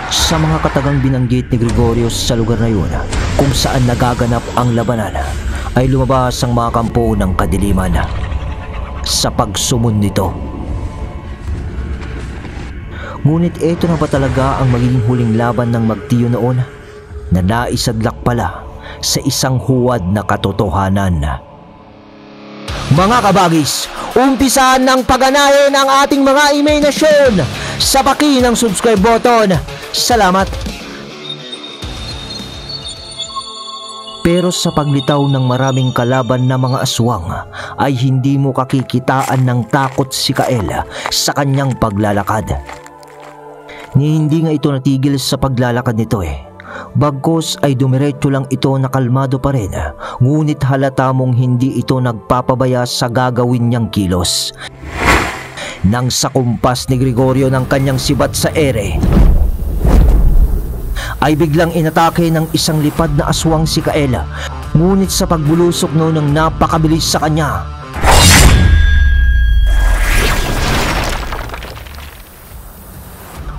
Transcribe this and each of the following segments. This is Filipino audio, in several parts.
Sa mga katagang binanggit ni Gregorio sa lugar na yun kung saan nagaganap ang labanan, ay lumabas ang mga kampo ng kadiliman sa pagsumun nito. Ngunit ito na ba talaga ang magiging huling laban ng Magtiyo noon na naisadlak pala sa isang huwad na katotohanan? Mga kabagis, umpisahan ng pagganahin ang ating mga imahinasyon sa paki ng subscribe button. Salamat! Pero sa paglitaw ng maraming kalaban na mga aswang ay hindi mo kakikitaan ng takot si Kael sa kanyang paglalakad. Hindi nga ito natigil sa paglalakad nito Bagkus ay dumiretso lang ito na kalmado pa rin, ngunit halata mong hindi ito nagpapabaya sa gagawin niyang kilos. Nang sa kumpas ni Gregorio ng kanyang sibat sa ere, ay biglang inatake ng isang lipad na aswang si Kael, ngunit sa pagbulusok noon ng napakabilis sa kanya,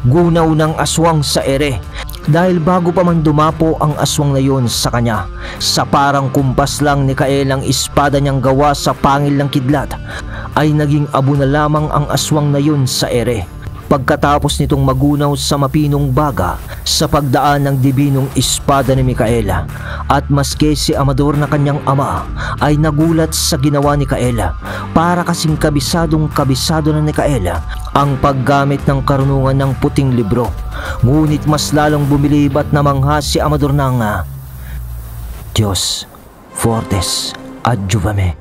gunaw ng aswang sa ere. Dahil bago pa man dumapo ang aswang na yon sa kanya, sa parang kumpas lang ni Kael ang espada niyang gawa sa pangil ng kidlat, ay naging abo na lamang ang aswang na yon sa ere. Pagkatapos nitong magunaw sa mapinong baga sa pagdaan ng dibinong espada ni Micaela, at maski si Amador na kanyang ama ay nagulat sa ginawa ni Kael, para kasing kabisado na ni Kael ang paggamit ng karunungan ng puting libro. Ngunit mas lalong bumilib at namangha si Amador ng Diyos, Fortes, adjuvame,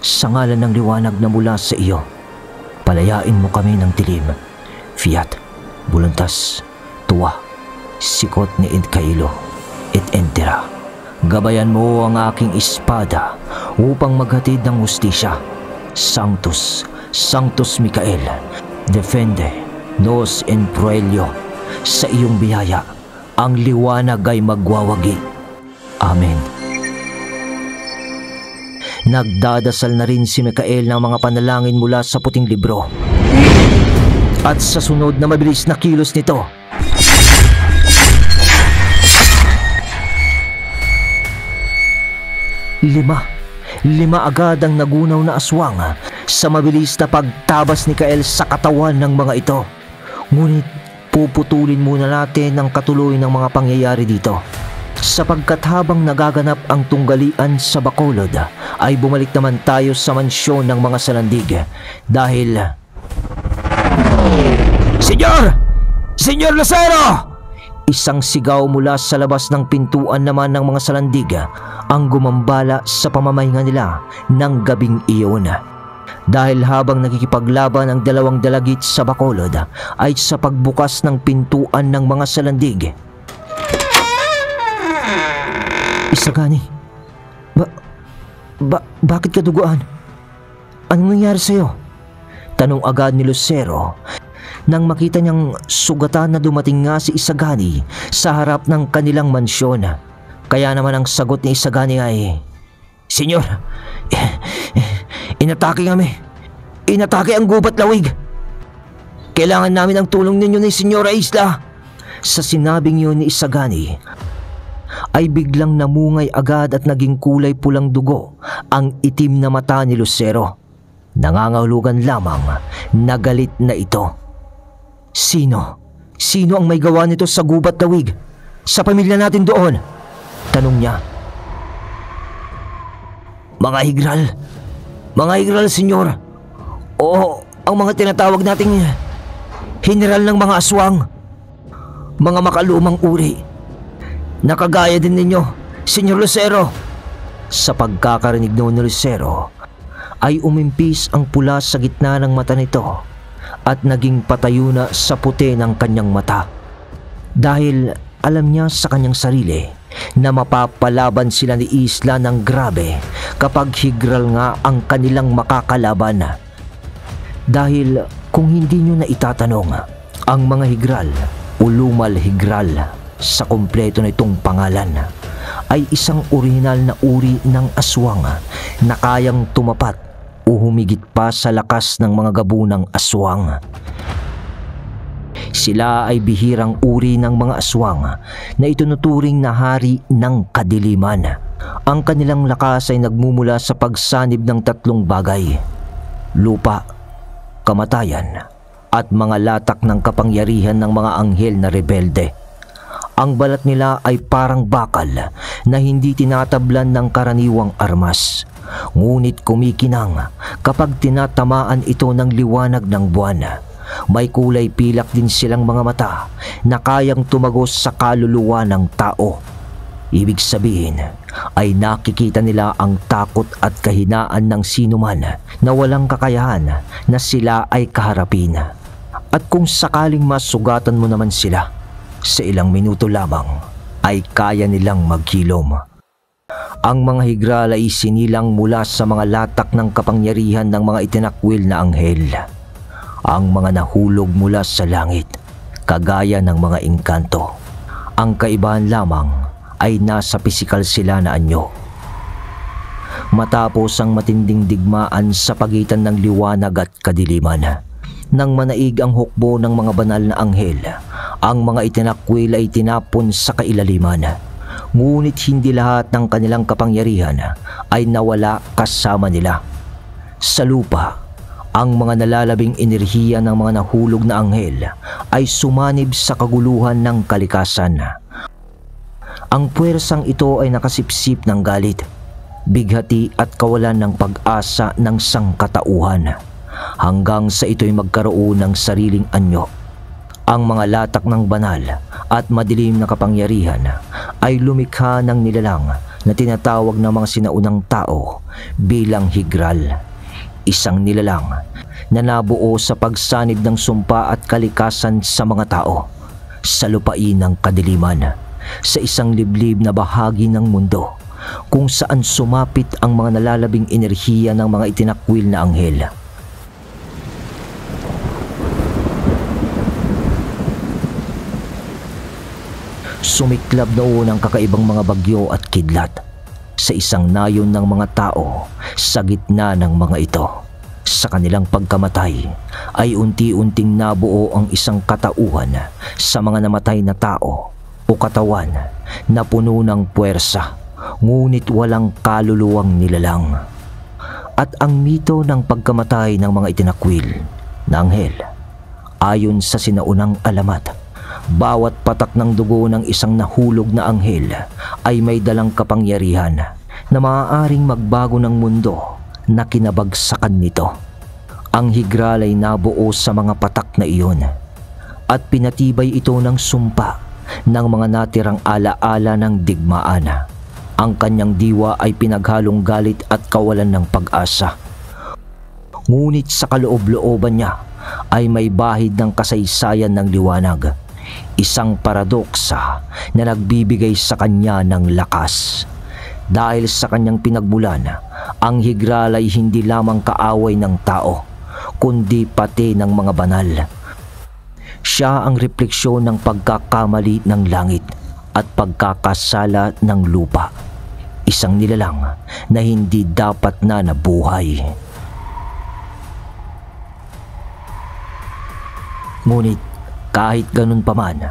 sa ngalan ng liwanag na mula sa iyo, palayain mo kami ng dilim. Fiat, voluntas, tua, sikot ni Edkailo, et entera. Gabayan mo ang aking espada upang maghatid ng hustisya. Sanctus, Sanctus Micael, defende nos en proelio. Sa iyong biyaya, ang liwanag ay magwawagi. Amen. Nagdadasal na rin si Micael ng mga panalangin mula sa puting libro. At sa sunod na mabilis na kilos nito, lima agad ang nagunaw na aswang sa mabilis na pagtabas ni Kael sa katawan ng mga ito. Ngunit puputulin muna natin ang katuloy ng mga pangyayari dito, sapagkat habang nagaganap ang tunggalian sa Bacolod ay bumalik naman tayo sa mansyon ng mga salandig, dahil Senyor! Senyor Lucero! Isang sigaw mula sa labas ng pintuan naman ng mga salandig ang gumambala sa pamamahinga nila ng gabing iyon. Dahil habang nakikipaglaban ang dalawang dalagit sa Bacolod ay sa pagbukas ng pintuan ng mga salandig, Isagani, bakit ka duguan? Anong nangyari sa'yo? Tanong agad ni Lucero nang makita niyang sugatan na dumating nga si Isagani sa harap ng kanilang mansyon. Kaya naman ang sagot ni Isagani ay, Senyor, inatake kami. Inatake ang gubat lawig. Kailangan namin ang tulong ninyo ni Senyora Isla. Sa sinabing yun ni Isagani, ay biglang namungay agad at naging kulay pulang dugo ang itim na mata ni Lucero. Nangangahulugan lamang na galit na ito. Sino ang may gawa nito sa gubat lawig? Sa pamilya natin doon? Tanong niya. Mga higral, senyor. Oo, ang mga tinatawag nating general ng mga aswang. Mga makalumang uri. Nakagaya din ninyo, Senyor Lucero. Sa pagkakarinig noon ni Lucero, ay umimpis ang pula sa gitna ng mata nito at naging patayo na sa puti ng kanyang mata. Dahil alam niya sa kanyang sarili na mapapalaban sila ni Isla ng grabe kapag higral nga ang kanilang makakalaban. Dahil kung hindi nyo na itatanong, ang mga higral o lumal higral sa kumpleto na itong pangalan ay isang orihinal na uri ng aswang na kayang tumapat o humigit pa sa lakas ng mga gabunang aswang. Sila ay bihirang uri ng mga aswang na itunuturing na hari ng kadiliman. Ang kanilang lakas ay nagmumula sa pagsanib ng tatlong bagay: lupa, kamatayan, at mga latak ng kapangyarihan ng mga anghel na rebelde. Ang balat nila ay parang bakal na hindi tinatablan ng karaniwang armas, ngunit kumikinang kapag tinatamaan ito ng liwanag ng buwan. May kulay pilak din silang mga mata na kayang tumagos sa kaluluwa ng tao. Ibig sabihin ay nakikita nila ang takot at kahinaan ng sinuman na walang kakayahan na sila ay kaharapin. At kung sakaling masugatan mo naman sila, sa ilang minuto lamang ay kaya nilang maghilom. Ang mga higral ay sinilang mula sa mga latak ng kapangyarihan ng mga itinakwil na anghel. Ang mga nahulog mula sa langit, kagaya ng mga engkanto. Ang kaibahan lamang ay nasa pisikal sila na anyo. Matapos ang matinding digmaan sa pagitan ng liwanag at kadiliman, nang manaig ang hukbo ng mga banal na anghel, ang mga itinakwil ay tinapon sa kailaliman. Ngunit hindi lahat ng kanilang kapangyarihan ay nawala kasama nila. Sa lupa, ang mga nalalabing enerhiya ng mga nahulog na anghel ay sumanib sa kaguluhan ng kalikasan. Ang puwersang ito ay nakasipsip ng galit, bighati at kawalan ng pag-asa ng sangkatauhan, hanggang sa ito'y magkaroon ng sariling anyo. Ang mga latak ng banal at madilim na kapangyarihan ay lumikha ng nilalang na tinatawag ng mga sinaunang tao bilang higral. Isang nilalang na nabuo sa pagsanib ng sumpa at kalikasan sa mga tao, sa lupain ng kadiliman, sa isang liblib na bahagi ng mundo kung saan sumapit ang mga nalalabing enerhiya ng mga itinakwil na anghel. Sumiklab noon ang kakaibang mga bagyo at kidlat sa isang nayon ng mga tao sa gitna ng mga ito. Sa kanilang pagkamatay ay unti-unting nabuo ang isang katauhan sa mga namatay na tao o katawan na puno ng puwersa, ngunit walang kaluluwang nilalang. At ang mito ng pagkamatay ng mga itinakwil na anghel, ayon sa sinaunang alamat, bawat patak ng dugo ng isang nahulog na anghel ay may dalang kapangyarihan na maaaring magbago ng mundo na kinabagsakan nito. Ang higral ay nabuo sa mga patak na iyon at pinatibay ito ng sumpa ng mga natirang alaala ng digmaan. Ang kanyang diwa ay pinaghalong galit at kawalan ng pag-asa. Ngunit sa kaloob-looban niya ay may bahid ng kasaysayan ng liwanag, isang paradoksa na nagbibigay sa kanya ng lakas. Dahil sa kanyang pinagmulan, ang higral ay hindi lamang kaaway ng tao, kundi pati ng mga banal. Siya ang refleksyon ng pagkakamali ng langit at pagkakasala ng lupa. Isang nilalang na hindi dapat na nabuhay. Ngunit kahit ganun pa man,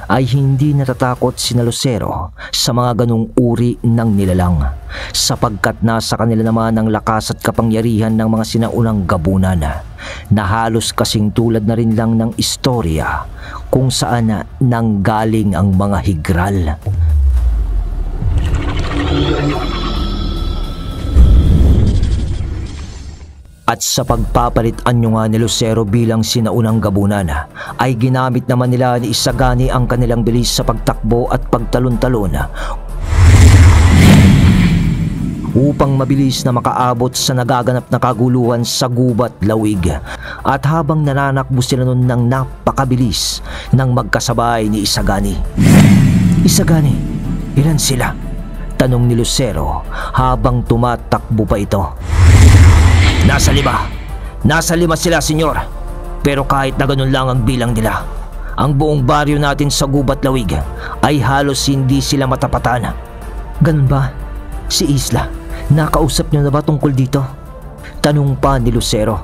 ay hindi natatakot sina Lucero sa mga ganung uri ng nilalang, sapagkat nasa kanila naman ang lakas at kapangyarihan ng mga sinaunang gabunan na halos kasing tulad na rin lang ng istorya kung saan nanggaling ang mga higral. At sa pagpapalit anyo nga ni Lucero bilang sinaunang gabunan, ay ginamit naman nila ni Isagani ang kanilang bilis sa pagtakbo at pagtalon-talon upang mabilis na makaabot sa nagaganap na kaguluhan sa gubat lawig. At habang nananakbo sila nun ng napakabilis nang magkasabay ni Isagani. "Isagani, ilan sila?" tanong ni Lucero habang tumatakbo pa ito. Nasa lima sila, senyor. Pero kahit na ganun lang ang bilang nila, ang buong baryo natin sa gubat lawig ay halos hindi sila matapatan." "Ganun ba? Si Isla, nakausap niyo na ba tungkol dito?" tanong pa ni Lucero.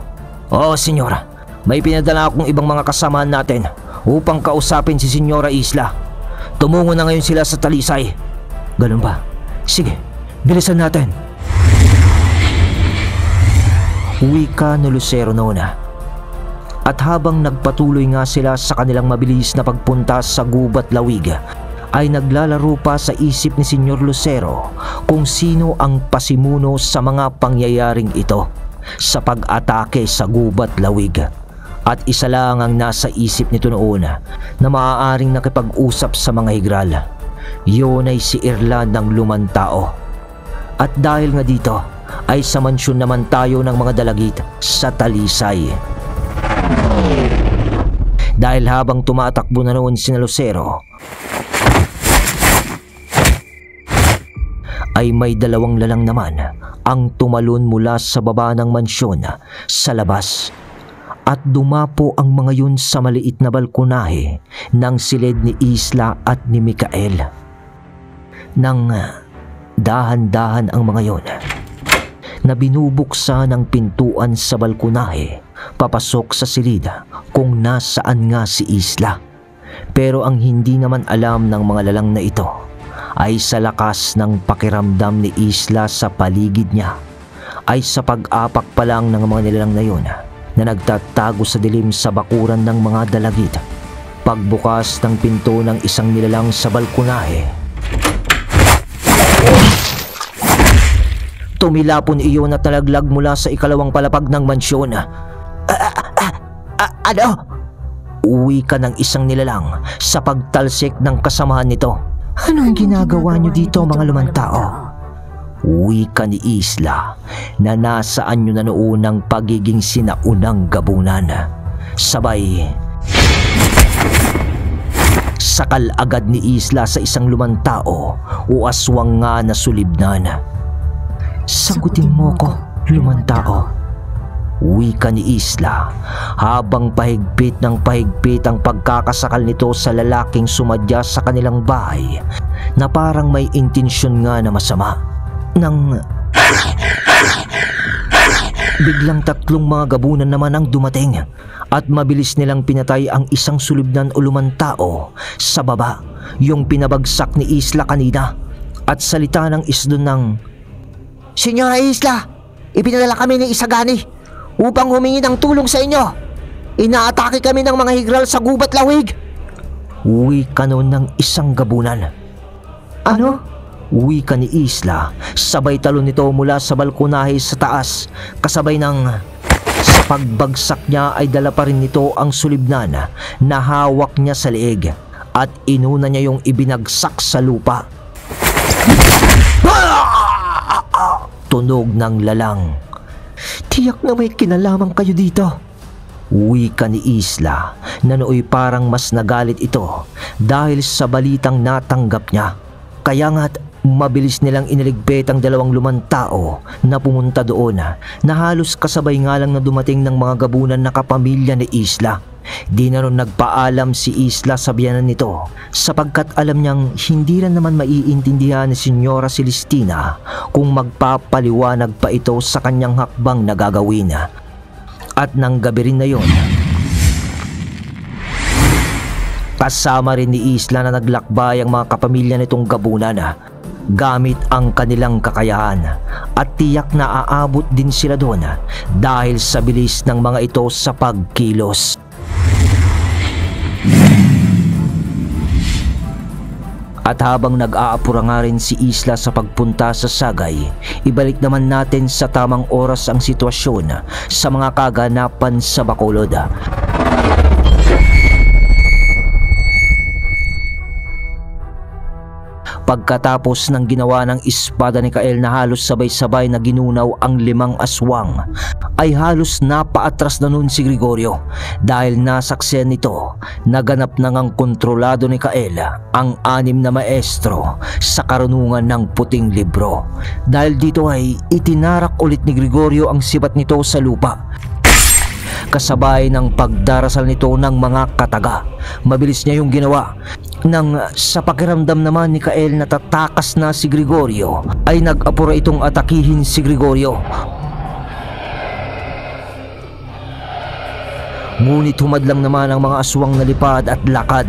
"Oo, senyor. May pinadala akong ibang mga kasamahan natin upang kausapin si Senyora Isla. Tumungo na ngayon sila sa Talisay. Ganun ba? Sige, bilisan natin. Wika ni Lucero noon. At habang nagpatuloy nga sila sa kanilang mabilis na pagpunta sa Gubat Lawig, ay naglalaro pa sa isip ni Senyor Lucero kung sino ang pasimuno sa mga pangyayaring ito sa pag-atake sa Gubat Lawig. At isa lang ang nasa isip nito noon na maaaring nakipag-usap sa mga higral. Yun ay si Erland ng Lumantao. At dahil nga dito ay sa mansyon naman tayo ng mga dalagit sa Talisay. Dahil habang tumatakbo na noon si Lucero, ay may dalawang lalang naman ang tumalon mula sa baba ng mansyon sa labas. At dumapo ang mga yun sa maliit na balkonahe ng silid ni Isla at ni Mikael. Nang dahan-dahan ang mga yun na binubuksan ng pintuan sa balkonahe papasok sa silid kung nasaan nga si Isla. Pero ang hindi naman alam ng mga lalang na ito ay sa lakas ng pakiramdam ni Isla sa paligid niya ay sa pag-apak pa lang ng mga nilalang na yun na nagtatago sa dilim sa bakuran ng mga dalagit. Pagbukas ng pinto ng isang nilalang sa balkonahe, tumilapon iyon at nalaglag mula sa ikalawang palapag ng mansyon. Ano? Uwi ka ng isang nilalang sa pagtalsik ng kasamahan nito. Anong ginagawa niyo dito, mga lumantao? Uwi ka ni Isla na nasaan nyo na noon ang pagiging sinaunang gabunan. Sabay sakal agad ni Isla sa isang lumantao o aswang nga na sulibnan. Sagutin mo ko, lumantao. Uwi ka ni Isla habang pahigpit ng pahigpit ang pagkakasakal nito sa lalaking sumadya sa kanilang bahay na parang may intensyon nga na masama. Nang biglang tatlong mga gabunan naman ang dumating at mabilis nilang pinatay ang isang sulibnan o lumantao sa baba, yung pinabagsak ni Isla kanina. At salita ng isdon ng, Senyora Isla, ipinadala kami ni Isagani upang humingi ng tulong sa inyo. Inaatake kami ng mga higral sa Gubat Lawig. Uwi ka noon ng isang gabunan. Ano? Uwi ka ni Isla, sabay talon nito mula sa balkonahe sa taas, kasabay ng sa pagbagsak niya ay dala pa rin nito ang sulibnan na hawak niya sa leeg at inuna niya yung ibinagsak sa lupa. Tunog ng lalang. Tiyak na may kinalaman kayo dito. Uwi ka ni Isla na nooy parang mas nagalit ito dahil sa balitang natanggap niya. Kaya nga't mabilis nilang iniligpit ang dalawang lumantao na pumunta doon na halos kasabay nga lang na dumating ng mga gabunan na kapamilya ni Isla. Di na ron nagpaalam si Isla sa biyanan nito sapagkat alam niyang hindi rin naman maiintindihan ni Senyora Celestina kung magpapaliwanag pa ito sa kanyang hakbang na gagawin. At nang gabi rin na yon, kasama rin ni Isla na naglakbay ang mga kapamilya nitong gabunan gamit ang kanilang kakayahan at tiyak na aabot din sila doon dahil sa bilis ng mga ito sa pagkilos. At habang nag-aapura nga rin si Isla sa pagpunta sa Sagay, ibalik naman natin sa tamang oras ang sitwasyon sa mga kaganapan sa Bacolod. Pagkatapos ng ginawa ng espada ni Kael na halos sabay-sabay na ginunaw ang 5 aswang, ay halos napaatras na nun si Gregorio dahil nasaksihan nito naganap na ngang kontrolado ni Kael ang 6 na maestro sa karunungan ng puting libro. Dahil dito ay itinarak ulit ni Gregorio ang sibat nito sa lupa, kasabay ng pagdarasal nito ng mga kataga. Mabilis niya yung ginawa. Nang sa pakiramdam naman ni Kael na tatakas na si Gregorio, ay nag-apura itong atakihin si Gregorio. Ngunit humadlang naman ang mga aswang na lipad at lakad.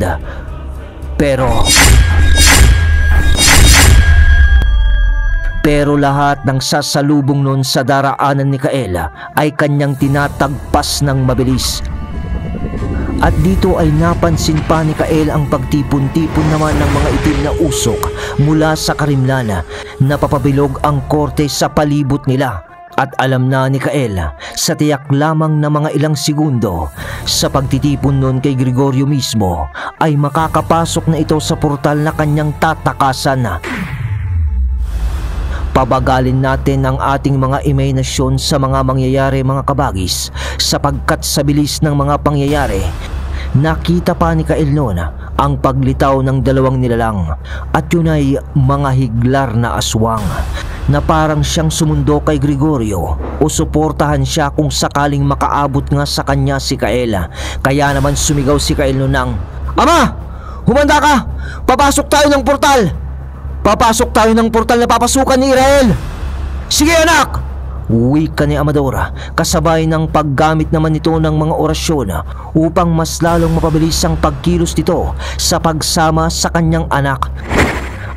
Pero lahat ng sasalubong nun sa daraanan ni Kael ay kanyang tinatagpas ng mabilis. At dito ay napansin pa ni Kael ang pagtipon-tipon naman ng mga itim na usok mula sa karimlan na papabilog ang korte sa palibot nila. At alam na ni Kael sa tiyak lamang na mga ilang segundo sa pagtitipon nun kay Gregorio mismo ay makakapasok na ito sa portal na kanyang tatakasan. Pabagalin natin ang ating mga imahinasyon sa mga mangyayari mga kabagis, sapagkat sa bilis ng mga pangyayari, nakita pa ni Kael noon ang paglitaw ng dalawang nilalang, at yun ay mga higlar na aswang na parang siyang sumundo kay Gregorio o suportahan siya kung sakaling makaabot nga sa kanya si Kael. Kaya naman sumigaw si Kael noon ng, "Ama! Humanda ka! Papasok tayo ng portal! Papasok tayo ng portal na papasukan ni Irael! Sige anak!" Wika ni Amador, kasabay ng paggamit naman nito ng mga orasyon upang mas lalong mapabilis ang pagkilos nito sa pagsama sa kanyang anak.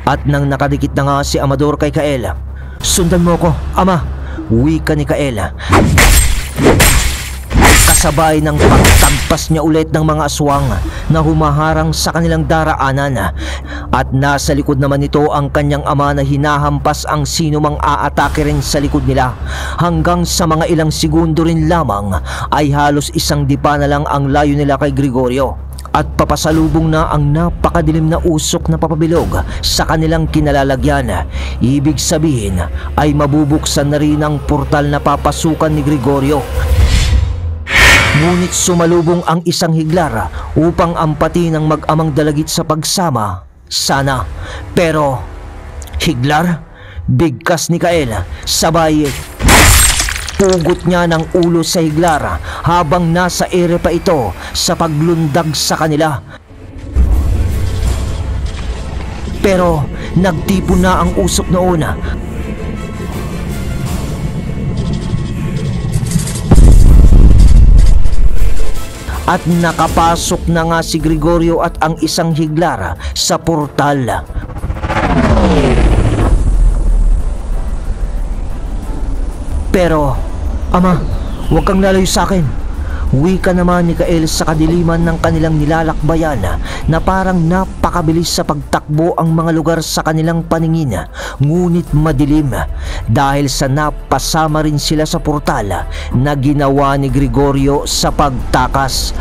At nang nakadikit na nga si Amador kay Kael, "Sundan mo ko, ama!" Wika ni Kael. Kasabay ng pagtagpas niya ulit ng mga aswang na humaharang sa kanilang daraanan, at nasa likod naman nito ang kanyang ama na hinahampas ang sino mang aatake rin sa likod nila, hanggang sa mga ilang segundo rin lamang ay halos isang dipa na lang ang layo nila kay Gregorio, at papasalubong na ang napakadilim na usok na papabilog sa kanilang kinalalagyan. Ibig sabihin ay mabubuksan na rin ang portal na papasukan ni Gregorio. Ngunit sumalubong ang isang higlar upang ampati ng mag-amang dalagit sa pagsama sana. Pero higlar? Bigkas ni Kael, sabay pugot niya ng ulo sa higlar habang nasa ere pa ito sa paglundag sa kanila. Pero nagtipon na ang usok noon. At nakapasok na nga si Gregorio at ang isang higlar sa portal. Pero, "Ama, huwag kang lalayo sa akin." Wika naman ni Kael sa kadiliman ng kanilang nilalakbayan na parang napakabilis sa pagtakbo ang mga lugar sa kanilang paningin, ngunit madilim dahil sa napasama rin sila sa portal na ginawa ni Gregorio sa pagtakas.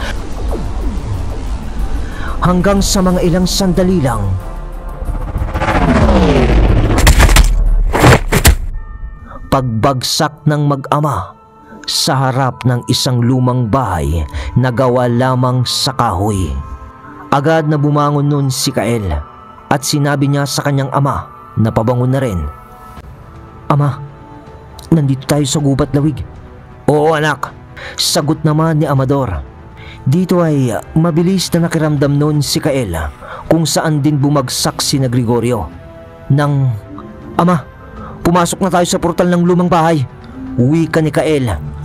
Hanggang sa mga ilang sandali lang, pagbagsak ng mag-ama sa harap ng isang lumang bahay na gawa lamang sa kahoy. Agad na bumangon nun si Kael at sinabi niya sa kanyang ama na pabangon na rin, "Ama, nandito tayo sa gubat lawig." "Oo anak," sagot naman ni Amador. Dito ay mabilis na nakiramdam nun si Kael kung saan din bumagsak si na Gregorio. "Ama, pumasok na tayo sa portal ng lumang bahay." Wika ni Kael.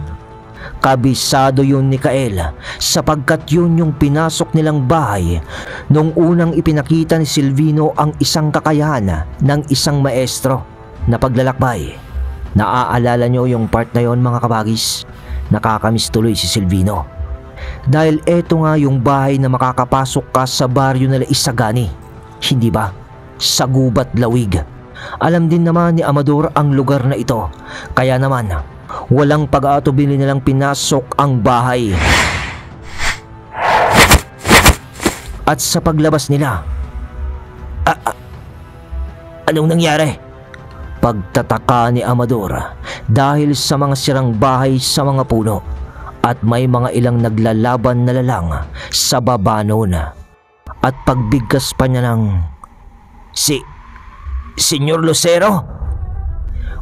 Kabisado yun ni Kael sapagkat yun yung pinasok nilang bahay nung unang ipinakita ni Silvino ang isang kakayahan ng isang maestro na paglalakbay. Naaalala nyo yung part na yon mga kabagis? Nakakamiss tuloy si Silvino. Dahil eto nga yung bahay na makakapasok ka sa baryo nila Isagani, hindi ba? Sa Gubat Lawig. Alam din naman ni Amador ang lugar na ito, kaya naman walang pag-aatubili nilang pinasok ang bahay. At sa paglabas nila, anong nangyari? Pagtataka ni Amador dahil sa mga sirang bahay sa mga puno at may mga ilang naglalaban na lalang sa baba noon. At pagbigkas pa niya ng, Senyor Lucero?"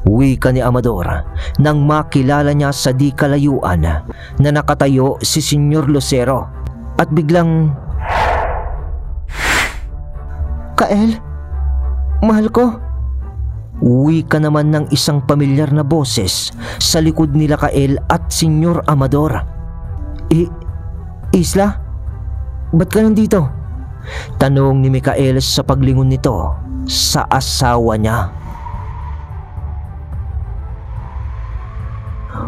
Wika ni Amador nang makilala niya sa di kalayuan na nakatayo si Senyor Lucero, at biglang, "Kael, mahal ko." Wika naman ng isang pamilyar na boses sa likod nila Kael at Senyor Amador. Isla? Ba't ka nandito? Tanong ni Michael sa paglingon nito sa asawa niya.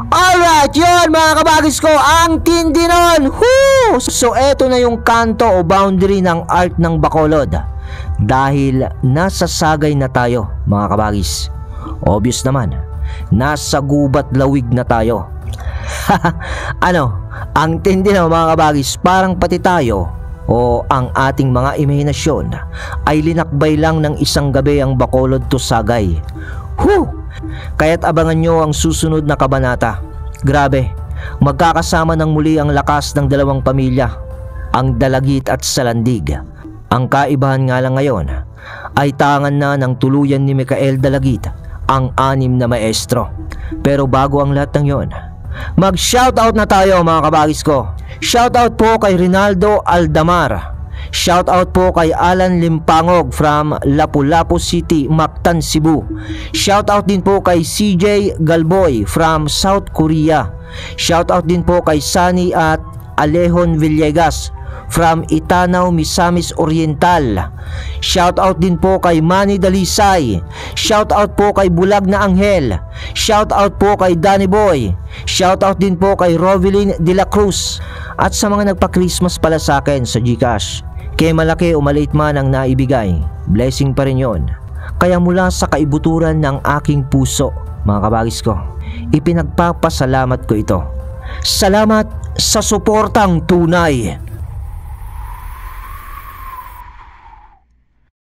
Alright, yun mga kabagis ko, ang tindi nun! Woo! So eto na yung kanto o boundary ng art ng Bacolod. Dahil nasa sagay na tayo mga kabagis. Obvious naman, nasa gubat lawig na tayo. Ano, ang tindi na mga kabagis, parang pati tayo o ang ating mga imahinasyon ay linakbay lang ng isang gabi ang Bacolod to Sagay. Whew! Kaya't abangan nyo ang susunod na kabanata. Grabe, magkakasama ng muli ang lakas ng dalawang pamilya, ang Dalagit at Salandig. Ang kaibahan nga lang ngayon ay tangan na ng tuluyan ni Michael Dalagit ang 6 na maestro. Pero bago ang lahat ng yon, mag-shoutout na tayo mga kabagis ko. Shoutout po kay Rinaldo Aldamar. Shoutout po kay Alan Limpangog from Lapu-Lapu City, Mactan, Cebu. Shoutout din po kay CJ Galboy from South Korea. Shoutout din po kay Sunny at Alejón Villegas from Itanao, Misamis Oriental. Shoutout din po kay Manny Dalisay. Shoutout po kay Bulag na Anghel. Shoutout po kay Danny Boy. Shoutout din po kay Rovelyn de la Cruz. At sa mga nagpa-Christmas pala sa akin sa GCash, kaya malaki o maliit man ang naibigay, blessing pa rin yon. Kaya mula sa kaibuturan ng aking puso, mga kabagis ko, ipinagpapasalamat ko ito. Salamat sa suportang tunay.